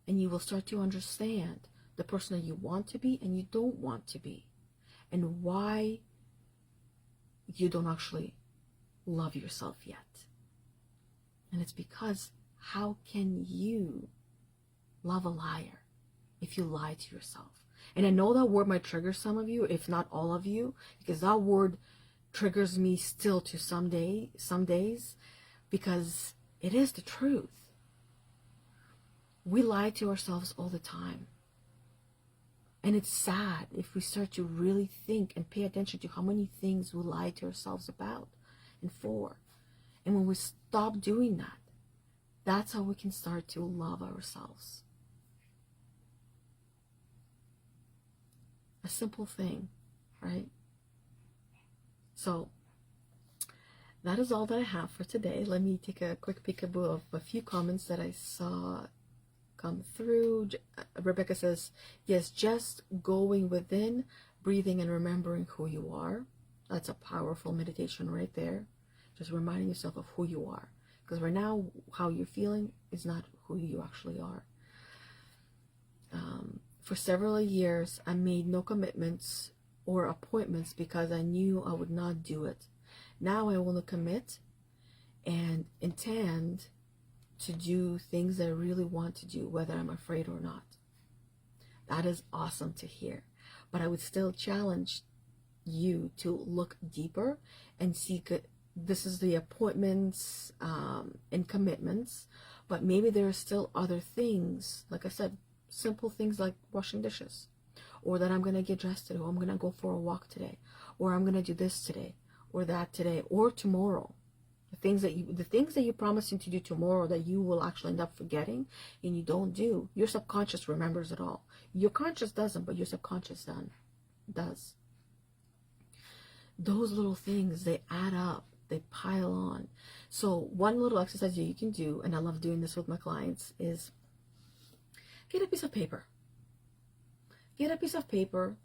Speaker 1: And you will start to understand the person that you want to be and you don't want to be, and why you don't actually love yourself yet. And it's because, how can you love a liar if you lie to yourself? And I know that word might trigger some of you, if not all of you, because that word triggers me still to some days, because it is the truth. We lie to ourselves all the time. And it's sad if we start to really think and pay attention to how many things we lie to ourselves about and for. And when we stop doing that, that's how we can start to love ourselves. A simple thing, right? So that is all that I have for today. Let me take a quick peekaboo of a few comments that I saw come through. Rebecca says, yes, just going within, breathing and remembering who you are. That's a powerful meditation right there. Just reminding yourself of who you are. Because right now, how you're feeling is not who you actually are. For several years, I made no commitments or appointments because I knew I would not do it. Now I want to commit and intend to do things that I really want to do, whether I'm afraid or not. That is awesome to hear. But I would still challenge you to look deeper and seek it. This is the appointments and commitments, but maybe there are still other things, like I said, simple things like washing dishes, or that I'm going to get dressed today, or I'm going to go for a walk today, or I'm going to do this today, or that today, or tomorrow. The things that you promising to do tomorrow that you will actually end up forgetting and you don't do. Your subconscious remembers it all. Your conscious doesn't, but your subconscious does. Those little things, they add up, they pile on. So one little exercise that you can do, and I love doing this with my clients, is get a piece of paper. Get a piece of paper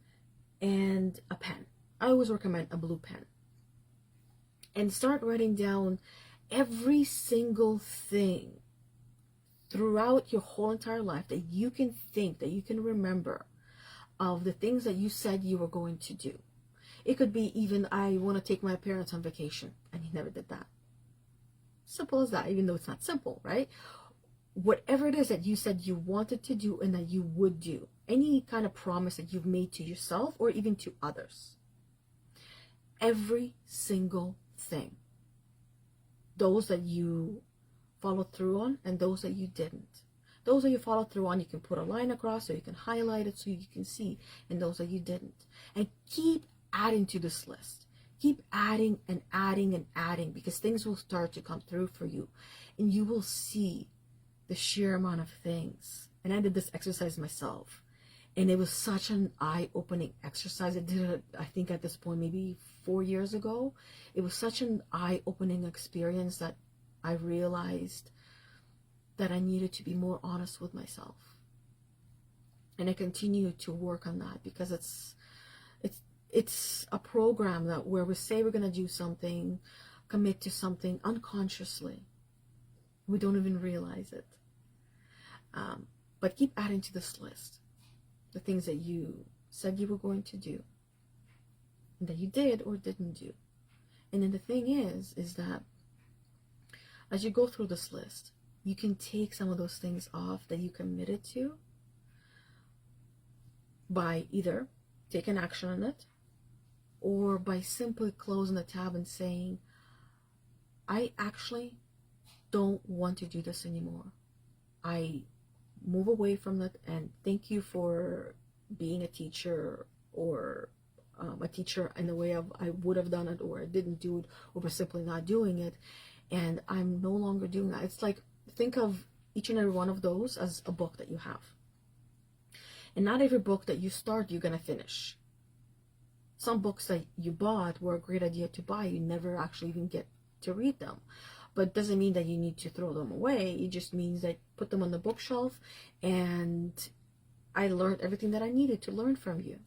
Speaker 1: and a pen. I always recommend a blue pen. And start writing down every single thing throughout your whole entire life that you can think, that you can remember, of the things that you said you were going to do. It could be even, I want to take my parents on vacation, and you never did that. Simple as that, even though it's not simple, right? Whatever it is that you said you wanted to do and that you would do, any kind of promise that you've made to yourself or even to others, every single thing, those that you followed through on and those that you didn't. Those that you followed through on, you can put a line across, so you can highlight it so you can see, and those that you didn't. And keep adding to this list. Keep adding and adding and adding, because things will start to come through for you, and you will see the sheer amount of things. And I did this exercise myself, and it was such an eye-opening exercise. I did it, I think at this point, maybe 4 years ago. It was such an eye-opening experience that I realized that I needed to be more honest with myself. And I continue to work on that, because it's a program that where we say we're going to do something, commit to something unconsciously. We don't even realize it. But keep adding to this list the things that you said you were going to do, and that you did or didn't do. And then the thing is that as you go through this list, you can take some of those things off that you committed to by either taking action on it, or by simply closing the tab and saying, I actually don't want to do this anymore. I move away from it, and thank you for being a teacher, or a teacher in the way of I would have done it, or I didn't do it, or was simply not doing it, and I'm no longer doing that. It's like, think of each and every one of those as a book that you have. And not every book that you start you're going to finish. Some books that you bought were a great idea to buy, you never actually even get to read them. But it doesn't mean that you need to throw them away. It just means that put them on the bookshelf, and I learned everything that I needed to learn from you.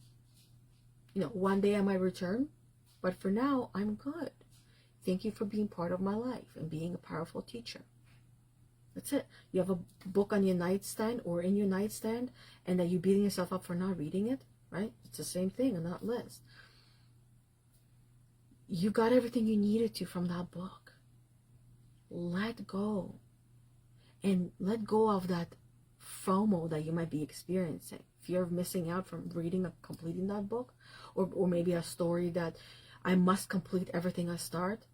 Speaker 1: You know, one day I might return, but for now, I'm good. Thank you for being part of my life and being a powerful teacher. That's it. You have a book on your nightstand or in your nightstand, and that you're beating yourself up for not reading it, right? It's the same thing on that list. You got everything you needed to from that book. Let go. And let go of that FOMO that you might be experiencing. Fear of missing out from reading or completing that book. Or maybe a story that I must complete everything I start.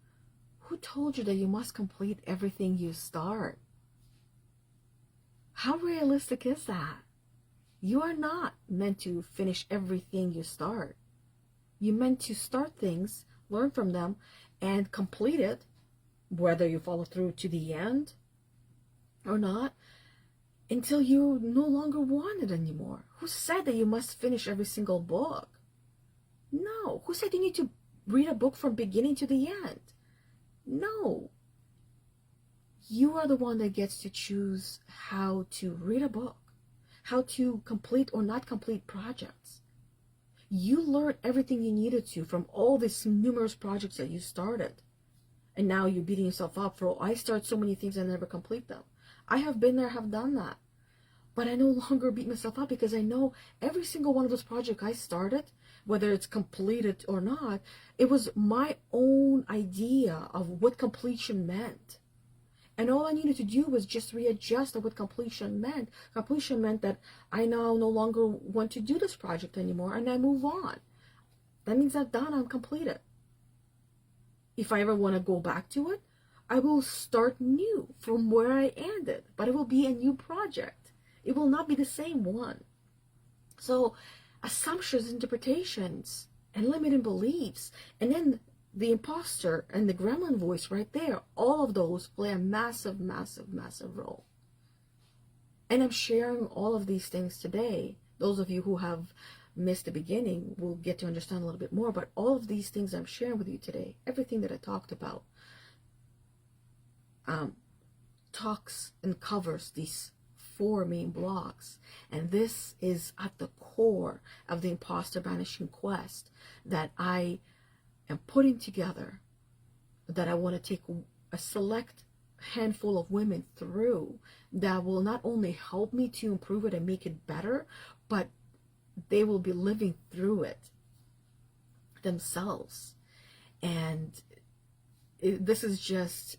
Speaker 1: Who told you that you must complete everything you start? How realistic is that? You are not meant to finish everything you start. You're meant to start things, learn from them, and complete it, whether you follow through to the end or not, until you no longer want it anymore. Who said that you must finish every single book? No. Who said you need to read a book from beginning to the end? No. You are the one that gets to choose how to read a book, how to complete or not complete projects. You learned everything you needed to from all these numerous projects that you started. And now you're beating yourself up for, I start so many things and never complete them. I have been there, have done that. But I no longer beat myself up, because I know every single one of those projects I started, whether it's completed or not, it was my own idea of what completion meant. And all I needed to do was just readjust what completion meant. Completion meant that I now no longer want to do this project anymore, and I move on. That means I'm done, I'm completed. If I ever want to go back to it, I will start new from where I ended, but it will be a new project. It will not be the same one. So assumptions, interpretations, and limiting beliefs, and then the imposter and the gremlin voice right there, all of those play a massive, massive, massive role. And I'm sharing all of these things today. Those of you who have missed the beginning will get to understand a little bit more, but all of these things I'm sharing with you today, everything that I talked about, talks and covers these 4 main blocks. And this is at the core of the imposter banishing quest that I am putting together, that I want to take a select handful of women through, that will not only help me to improve it and make it better, but they will be living through it themselves. And this is just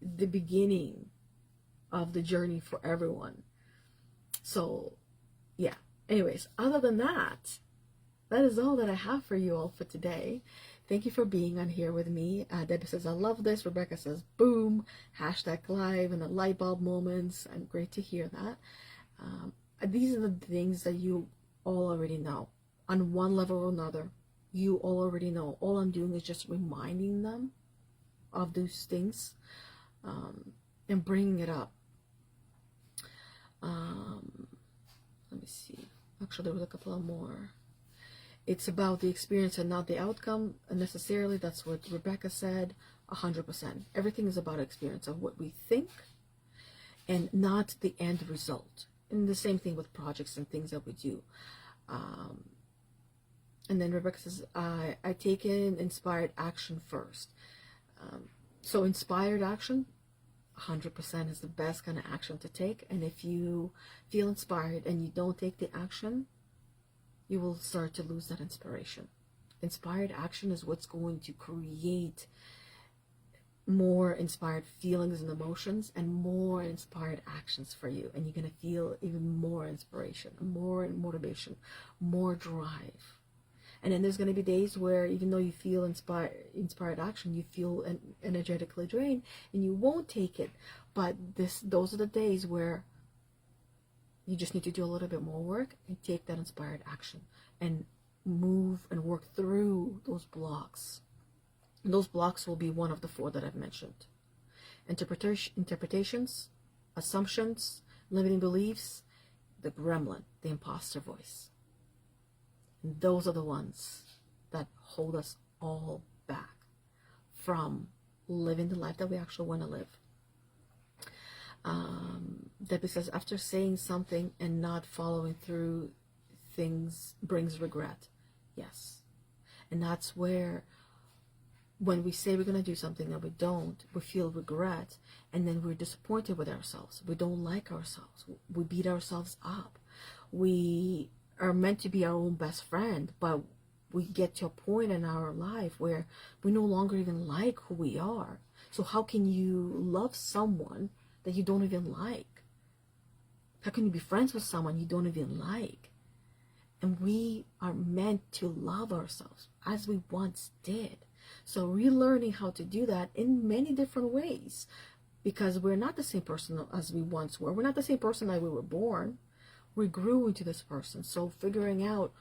Speaker 1: the beginning of the journey for everyone. So yeah, anyways, other than that, that is all that I have for you all for today. Thank you for being on here with me. Debbie says, I love this. Rebecca says, boom, #live, and the light bulb moments. I'm great to hear that. These are the things that you all already know. On one level or another, you all already know. All I'm doing is just reminding them of those things, and bringing it up. Let me see. Actually, there was a couple of more. It's about the experience and not the outcome necessarily. That's what Rebecca said. 100%. Everything is about experience of what we think, and not the end result. And the same thing with projects and things that we do. And then Rebecca says, I take in inspired action first. So inspired action, 100% is the best kind of action to take. And if you feel inspired and you don't take the action, you will start to lose that inspiration. Inspired action is what's going to create more inspired feelings and emotions and more inspired actions for you. And you're going to feel even more inspiration, more motivation, more drive. And then there's going to be days where even though you feel inspired action, you feel energetically drained and you won't take it. But those are the days where you just need to do a little bit more work and take that inspired action and move and work through those blocks. And those blocks will be one of the 4 that I've mentioned. Interpretations, assumptions, limiting beliefs, the gremlin, the imposter voice. And those are the ones that hold us all back from living the life that we actually want to live. Debbie says, after saying something and not following through, things brings regret. Yes. And that's where, when we say we're going to do something and we don't, we feel regret, and then we're disappointed with ourselves. We don't like ourselves. We beat ourselves up. We are meant to be our own best friend, but we get to a point in our life where we no longer even like who we are. So how can you love someone that you don't even like? How can you be friends with someone you don't even like? And we are meant to love ourselves as we once did. So relearning how to do that in many different ways, because we're not the same person as we once were. We're not the same person that we were born. We grew into this person. So figuring out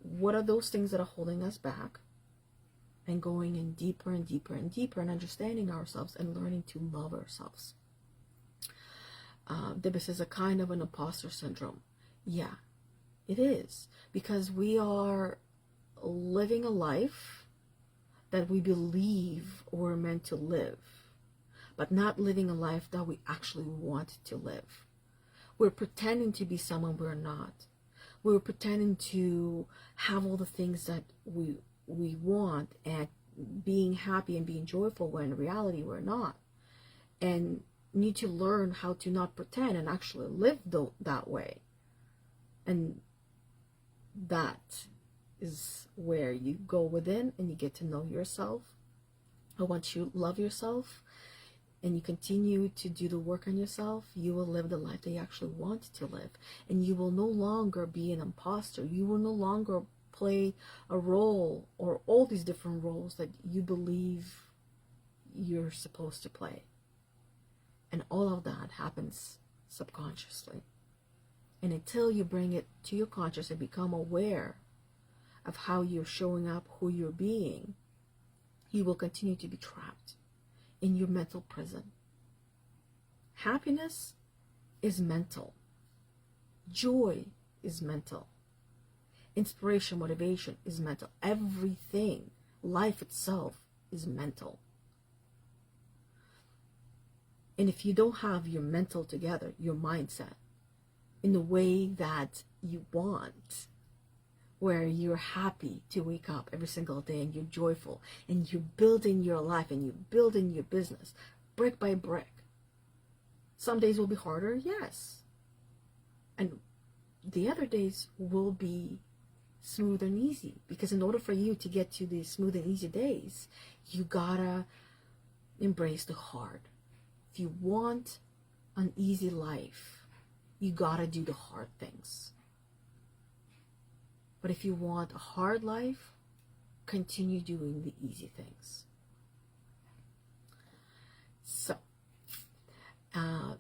Speaker 1: what are those things that are holding us back, and going in deeper and deeper and deeper, and understanding ourselves and learning to love ourselves. This is a kind of an imposter syndrome. Yeah, it is, because we are living a life that we believe we're meant to live, but not living a life that we actually want to live. We're pretending to be someone we're not. We're pretending to have all the things that we want and being happy and being joyful, when in reality we're not. And need to learn how to not pretend and actually live that way. And that is where you go within and you get to know yourself. And once you love yourself and you continue to do the work on yourself, you will live the life that you actually want to live. And you will no longer be an imposter. You will no longer play a role, or all these different roles that you believe you're supposed to play. And all of that happens subconsciously. And until you bring it to your conscious and become aware of how you're showing up, who you're being, you will continue to be trapped in your mental prison. Happiness is mental. Joy is mental. Inspiration, motivation is mental. Everything, life itself, is mental. And if you don't have your mental together, your mindset, in the way that you want, where you're happy to wake up every single day and you're joyful and you're building your life and you're building your business brick by brick. Some days will be harder, yes. And the other days will be smooth and easy, because in order for you to get to the smooth and easy days, you gotta embrace the hard. If you want an easy life, you gotta do the hard things. But if you want a hard life, continue doing the easy things. So,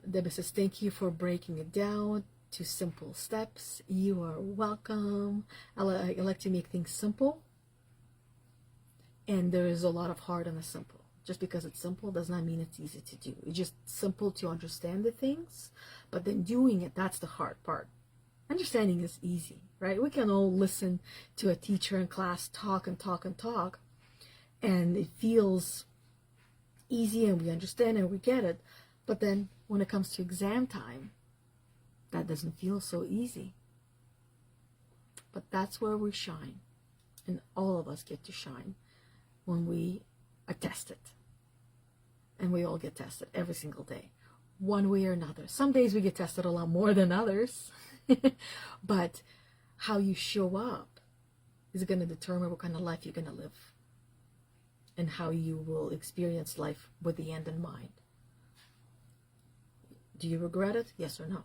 Speaker 1: Debbie says, thank you for breaking it down to simple steps. You are welcome. I like to make things simple. And there is a lot of hard in the simple. Just because it's simple does not mean it's easy to do. It's just simple to understand the things, but then doing it, that's the hard part. Understanding is easy, right? We can all listen to a teacher in class talk and talk and talk, and it feels easy and we understand and we get it. But then when it comes to exam time, that doesn't feel so easy. But that's where we shine, and all of us get to shine when we are tested. And we all get tested every single day, one way or another. Some days we get tested a lot more than others. But how you show up is going to determine what kind of life you're going to live, and how you will experience life with the end in mind. Do you regret it? Yes or no?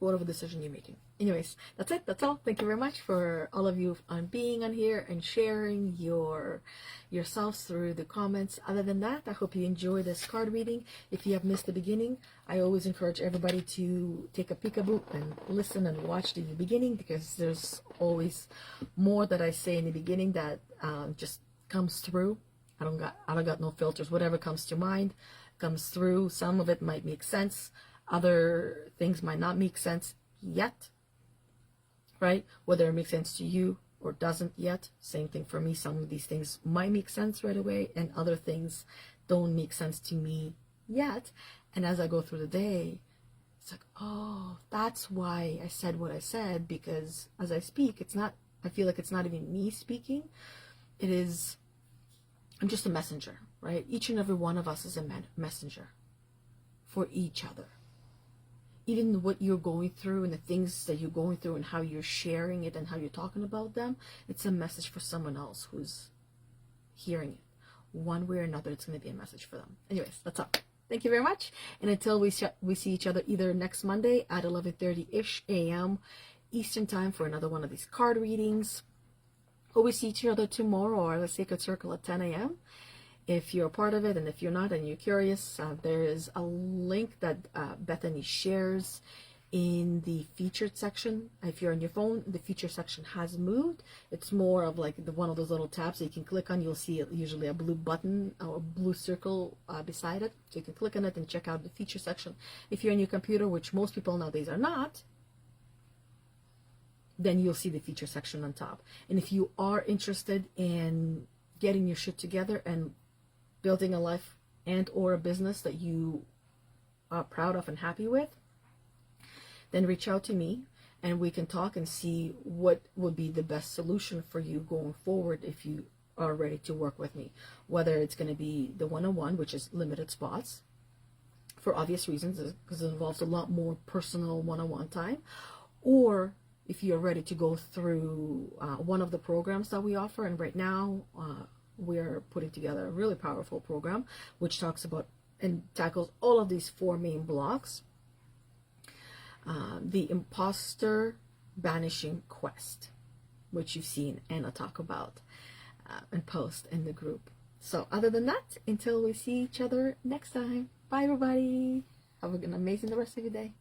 Speaker 1: whatever decision you're making. Anyways, that's it. That's all. Thank you very much for all of you on being on here and sharing yourselves through the comments. Other than that, I hope you enjoy this card reading. If you have missed the beginning, I always encourage everybody to take a peekaboo and listen and watch the beginning, because there's always more that I say in the beginning that just comes through. I don't got no filters. Whatever comes to mind comes through. Some of it might make sense. Other things might not make sense yet, right? Whether it makes sense to you or doesn't yet. Same thing for me. Some of these things might make sense right away, and other things don't make sense to me yet. And as I go through the day, it's like, oh, that's why I said what I said, because as I speak, I feel like it's not even me speaking. It is, I'm just a messenger, right? Each and every one of us is a messenger for each other. Even what you're going through and the things that you're going through and how you're sharing it and how you're talking about them, it's a message for someone else who's hearing it. One way or another, it's going to be a message for them. Anyways, that's all. Thank you very much. And until we see each other either next Monday at 11:30-ish a.m. Eastern Time for another one of these card readings, or we see each other tomorrow or the Sacred Circle at 10 a.m. If you're a part of it, and if you're not and you're curious, there is a link that Bethany shares in the featured section. If you're on your phone, the featured section has moved. It's more of like one of those little tabs that you can click on. You'll see usually a blue button or a blue circle beside it. So you can click on it and check out the feature section. If you're on your computer, which most people nowadays are not, then you'll see the feature section on top. And if you are interested in getting your shit together and building a life and or a business that you are proud of and happy with, then reach out to me and we can talk and see what would be the best solution for you going forward if you are ready to work with me. Whether it's going to be the one-on-one, which is limited spots for obvious reasons, because it involves a lot more personal one-on-one time, or if you're ready to go through one of the programs that we offer. And right now we're putting together a really powerful program which talks about and tackles all of these four main blocks. The Imposter Banishing Quest, which you've seen Anna talk about and post in the group. So other than that, until we see each other next time, bye everybody. Have an amazing rest of your day.